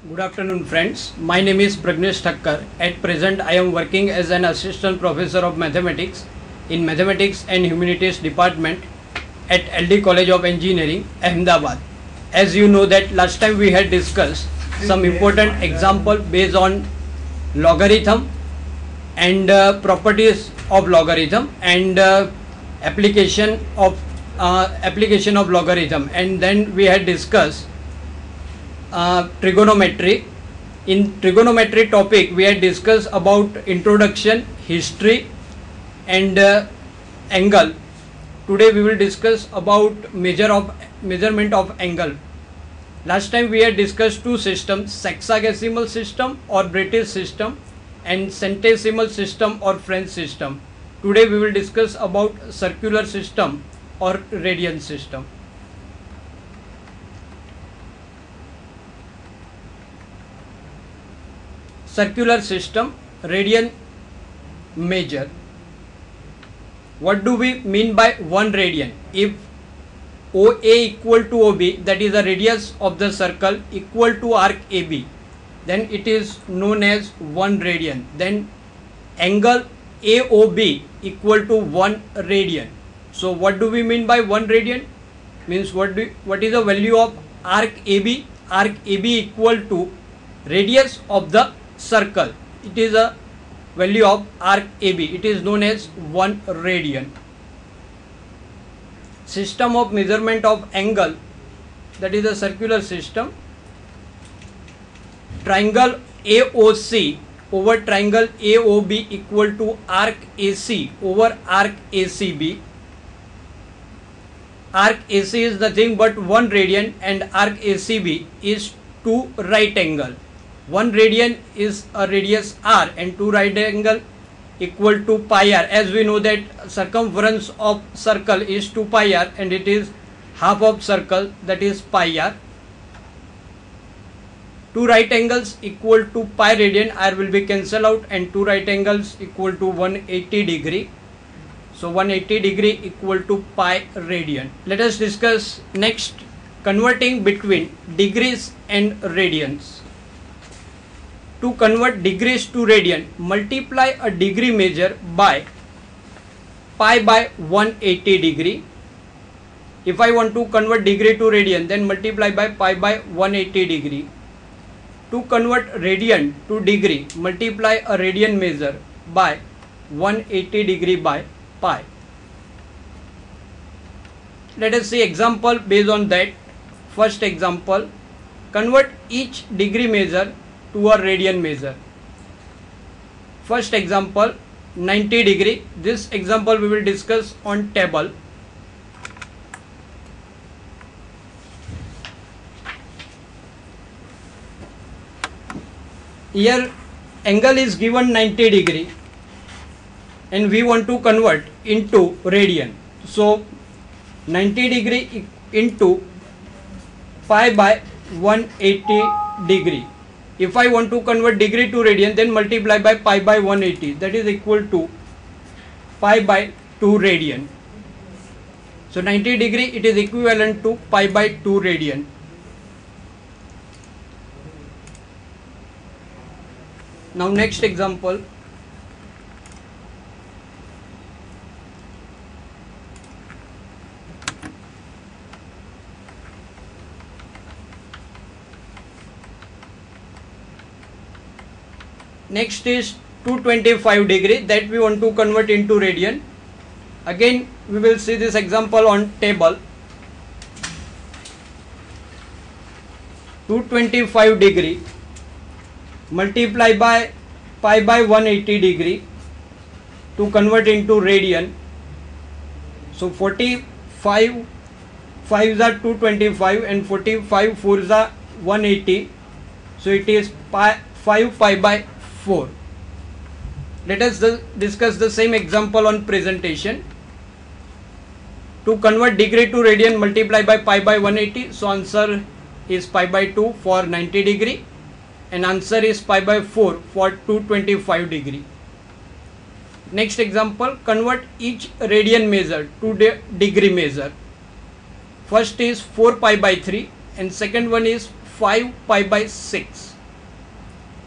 Good afternoon friends. My name is Pragnesh Thakkar. At present I am working as an assistant professor of mathematics in Mathematics and Humanities department at LD College of Engineering, Ahmedabad. As you know that last time we had discussed some important example based on logarithm and properties of logarithm and application of logarithm, and then we had discussed trigonometry. In trigonometry topic we had discussed about introduction, history and angle. Today we will discuss about measurement of angle. Last time we had discussed two systems, sexagesimal system or British system and centesimal system or French system. Today we will discuss about circular system or radian system. Circular system, radian measure. What do we mean by 1 radian? If OA equal to OB, that is the radius of the circle, equal to arc AB, then it is known as 1 radian. Then angle AOB equal to 1 radian. So what do we mean by 1 radian? Means what is the value of arc AB? Arc AB equal to radius of the circle. It is a value of arc AB. It is known as 1 radian. System of measurement of angle, that is a circular system. Triangle AOC over triangle AOB equal to arc AC over arc ACB. Arc AC is nothing but 1 radian and arc ACB is 2 right angle. 1 radian is a radius r and 2 right angle equal to pi r. As we know that circumference of circle is 2 pi r and it is half of circle, that is pi r. 2 right angles equal to pi radian, r will be cancelled out, and 2 right angles equal to 180 degree. So 180 degree equal to pi radian. Let us discuss next converting between degrees and radians. To convert degrees to radian, multiply a degree measure by pi by 180 degree. If I want to convert degree to radian, then multiply by pi by 180 degree. To convert radian to degree, multiply a radian measure by 180 degree by pi. Let us see example based on that. First example, convert each degree measure to a radian measure. First example, 90 degree. This example we will discuss on table. Here angle is given 90 degree and we want to convert into radian. So 90 degree into pi by 180 degree. If I want to convert degree to radian, then multiply by pi by 180, that is equal to pi by 2 radian. So 90 degree, it is equivalent to pi by 2 radian. Now next example. Next is 225 degree, that we want to convert into radian. Again we will see this example on table. 225 degree multiply by pi by 180 degree to convert into radian. So 45 5s are 225 and 45 4s are 180. So it is 5 pi by 4. Let us discuss the same example on presentation. To convert degree to radian, multiply by pi by 180. So answer is pi by 2 for 90 degree and answer is pi by 4 for 225 degree. Next example, convert each radian measure to degree measure. First is 4 pi by 3 and second one is 5 pi by 6.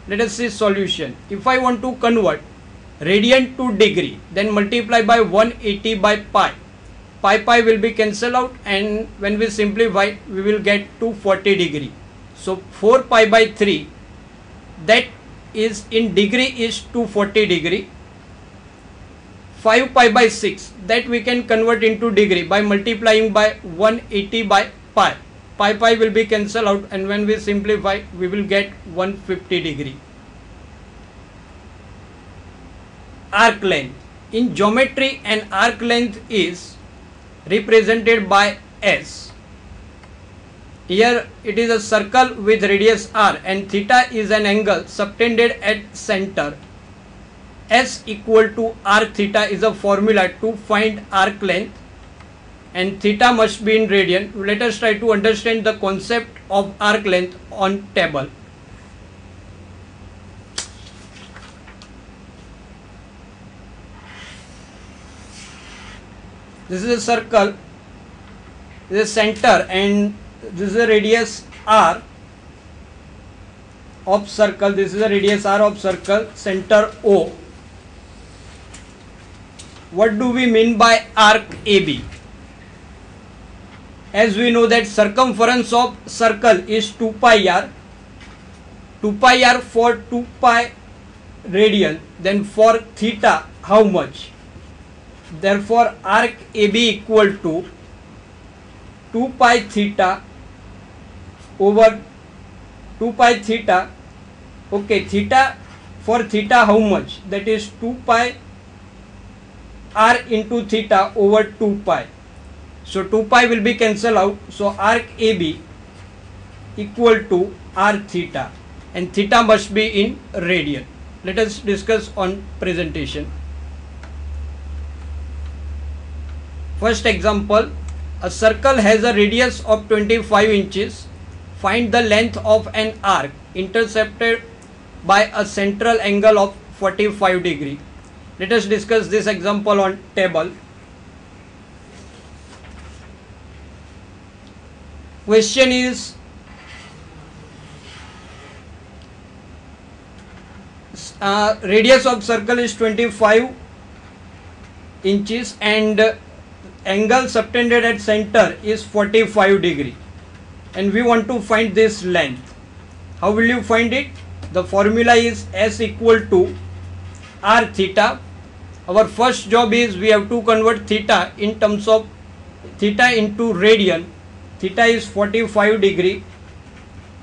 Let us see solution. If I want to convert radian to degree, then multiply by 180 by pi. Pi will be cancelled out, and when we simplify, we will get 240 degree. So 4 pi by 3, that is in degree is 240 degree. 5 pi by 6, that we can convert into degree by multiplying by 180 by pi. Pi will be cancelled out, and when we simplify, we will get 150 degree. Arc length. In geometry, an arc length is represented by S. Here it is a circle with radius r, and theta is an angle subtended at center. S equal to arc theta is a formula to find arc length, and theta must be in radian. Let us try to understand the concept of arc length on table. This is a circle, this is center, and this is a radius r of circle. This is a radius r of circle, center O. What do we mean by arc AB? As we know that circumference of circle is 2 pi r. 2 pi r for 2 pi radian. Then for theta, how much? Therefore, arc AB equal to 2 pi theta over 2 pi theta. Okay, theta, for theta how much? That is 2 pi r into theta over 2 pi. So 2 pi will be cancelled out. So arc AB equal to r theta, and theta must be in radian. Let us discuss on presentation. First example, a circle has a radius of 25 inches. Find the length of an arc intercepted by a central angle of 45 degree. Let us discuss this example on table. Question is, radius of circle is 25 inches and angle subtended at center is 45 degree, and we want to find this length. How will you find it? The formula is S equal to r theta. Our first job is we have to convert theta in terms of theta into radian. Theta is 45 degree.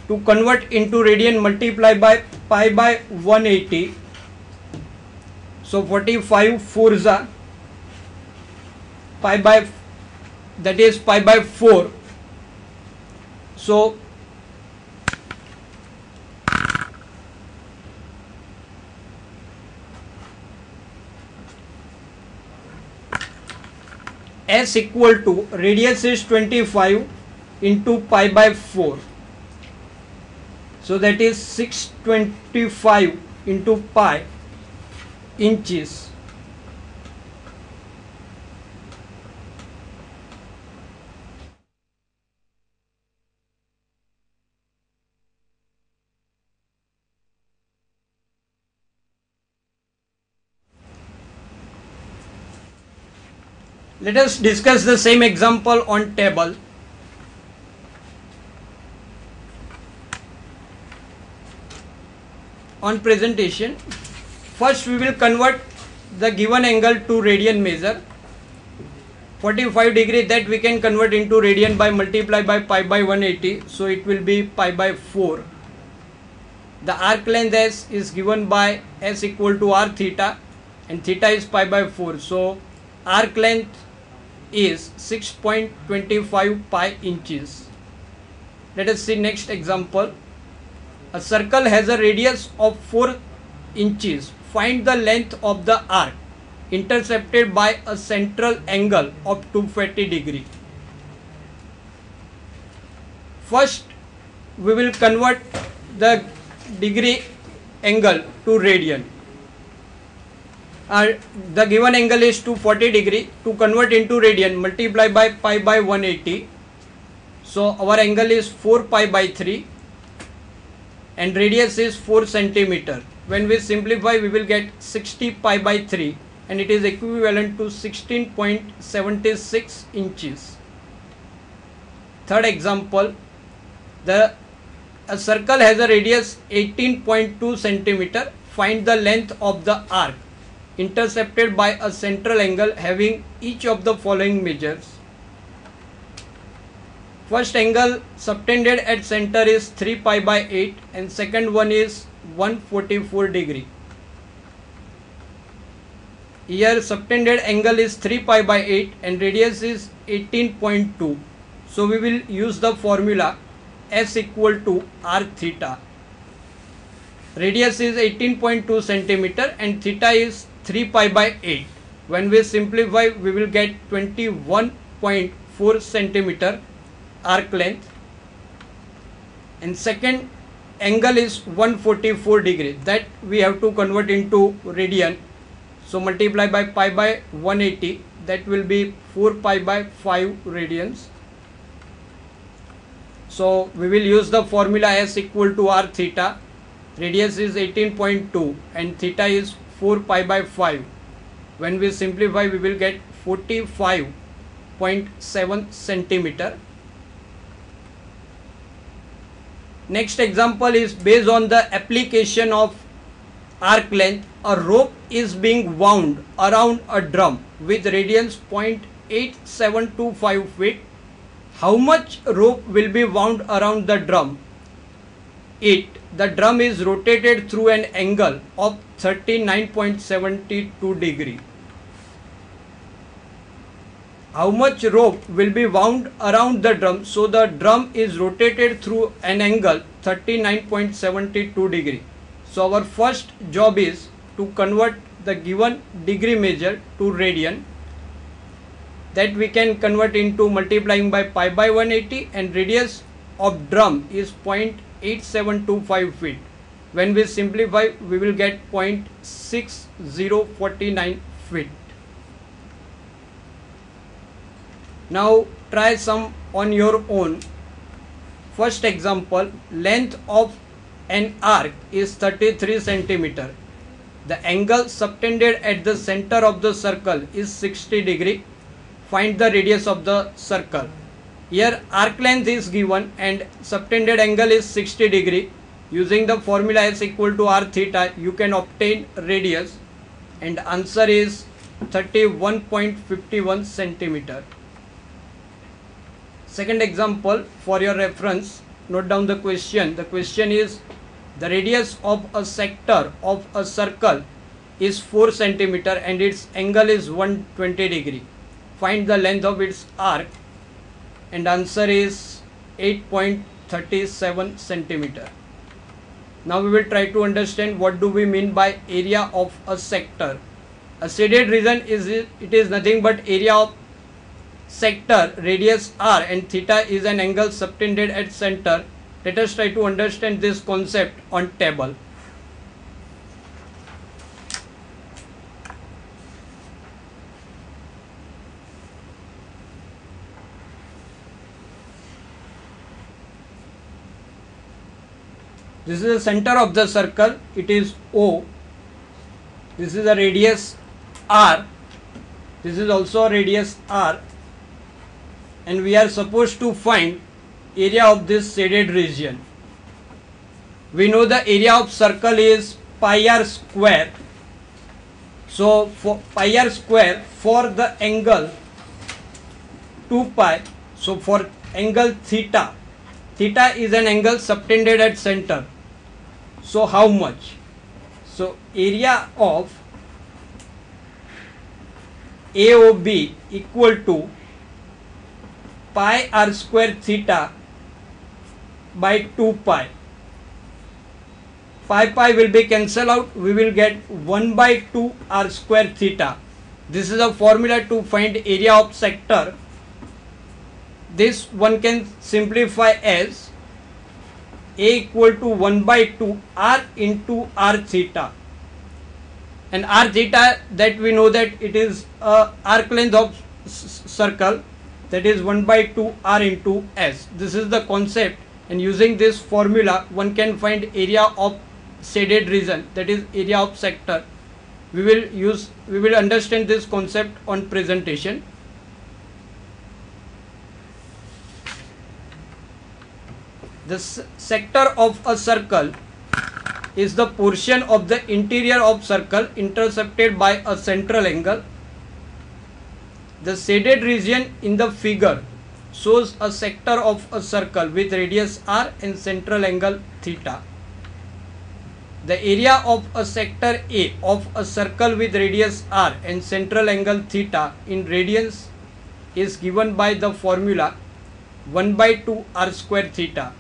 To convert into radian, multiply by pi by 180. So 45 4 pi by, that is pi by 4. So S equal to radius is 25 into pi by 4. So that is 625 into pi inches. Let us discuss the same example on table. On presentation, first we will convert the given angle to radian measure. 45 degree, that we can convert into radian by multiply by pi by 180. So it will be pi by 4. The arc length S is given by S equal to r theta, and theta is pi by 4. So arc length is 6.25 pi inches. Let us see next example. A circle has a radius of 4 inches. Find the length of the arc intercepted by a central angle of 240 degree. First, we will convert the degree angle to radian. The given angle is 240 degree. To convert into radian, multiply by pi by 180. So our angle is 4 pi by 3, and radius is 4 centimeter. When we simplify, we will get 60 pi by 3, and it is equivalent to 16.76 inches. Third example, a circle has a radius 18.2 centimeter. Find the length of the arc intercepted by a central angle having each of the following measures. First angle subtended at center is 3 pi by 8 and second one is 144 degree. Here subtended angle is 3 pi by 8 and radius is 18.2. So we will use the formula S equal to R theta. Radius is 18.2 centimeter and theta is 3 pi by 8. When we simplify, we will get 21.4 centimeter arc length, and second angle is 144 degree, that we have to convert into radian. So multiply by pi by 180, that will be 4 pi by 5 radians. So we will use the formula S equal to R theta. Radius is 18.2 and theta is 4 pi by 5. When we simplify, we will get 45.7 centimeter. Next example is based on the application of arc length. A rope is being wound around a drum with radius 0.8725 feet. How much rope will be wound around the drum? The drum is rotated through an angle of 39.72 degree. How much rope will be wound around the drum? So the drum is rotated through an angle 39.72 degree. So our first job is to convert the given degree measure to radian. That we can convert into multiplying by pi by 180, and radius of drum is 0.8725 feet. When we simplify, we will get 0.6049 feet. Now try some on your own. First example, length of an arc is 33 centimeter. The angle subtended at the center of the circle is 60 degree. Find the radius of the circle. Here arc length is given and subtended angle is 60 degree. Using the formula S equal to R theta, you can obtain radius, and answer is 31.51 centimeter. Second example, for your reference, note down the question. The question is, the radius of a sector of a circle is 4 centimeter and its angle is 120 degree. Find the length of its arc, and answer is 8.37 centimeter. Now we will try to understand what do we mean by area of a sector. A shaded region is nothing but area of sector, radius r, and theta is an angle subtended at center. Let us try to understand this concept on table. This is the center of the circle, it is O. This is a radius R. This is also a radius R. And we are supposed to find area of this shaded region. We know the area of circle is pi r square. So for pi r square, for the angle 2 pi, so for angle theta, theta is an angle subtended at center. So how much? So area of AOB equal to pi r square theta by 2 pi. Pi will be cancelled out. We will get 1 by 2 r square theta. This is a formula to find area of sector. This one can simplify as A equal to 1 by 2 r into r theta. And r theta, that we know that it is a arc length of circle, that is 1 by 2 r into s. This is the concept and using this formula one can find area of shaded region, that is area of sector. We will understand this concept on presentation. The sector of a circle is the portion of the interior of circle intercepted by a central angle. The shaded region in the figure shows a sector of a circle with radius r and central angle theta. The area of a sector A of a circle with radius r and central angle theta in radians is given by the formula 1/2 r square theta.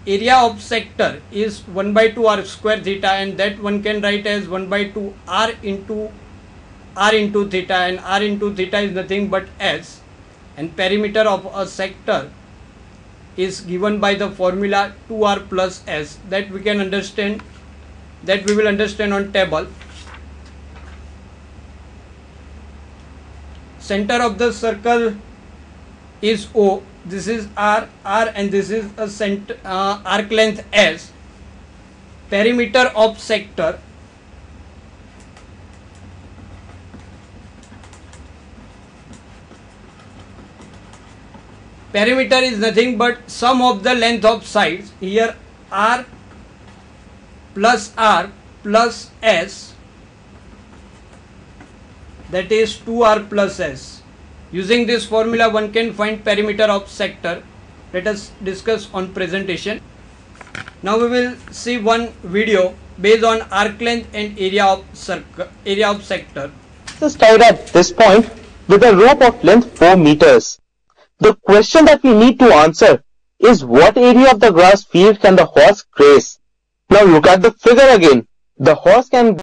Area of sector is 1/2 r square theta, and that one can write as 1/2 r into theta, and r into theta is nothing but s, and perimeter of a sector is given by the formula 2r plus s, that we can understand, that we will understand on table. Center of the circle is O, this is r, and this is a arc length s. Perimeter of sector is nothing but sum of the length of sides, here r plus s, that is 2r plus s. Using this formula one can find perimeter of sector. Let us discuss on presentation. Now we will see one video based on arc length and area of sector. Is tied at this point with a rope of length 4 meters. The question that we need to answer is what area of the grass field can the horse graze? Now look at the figure again. The horse can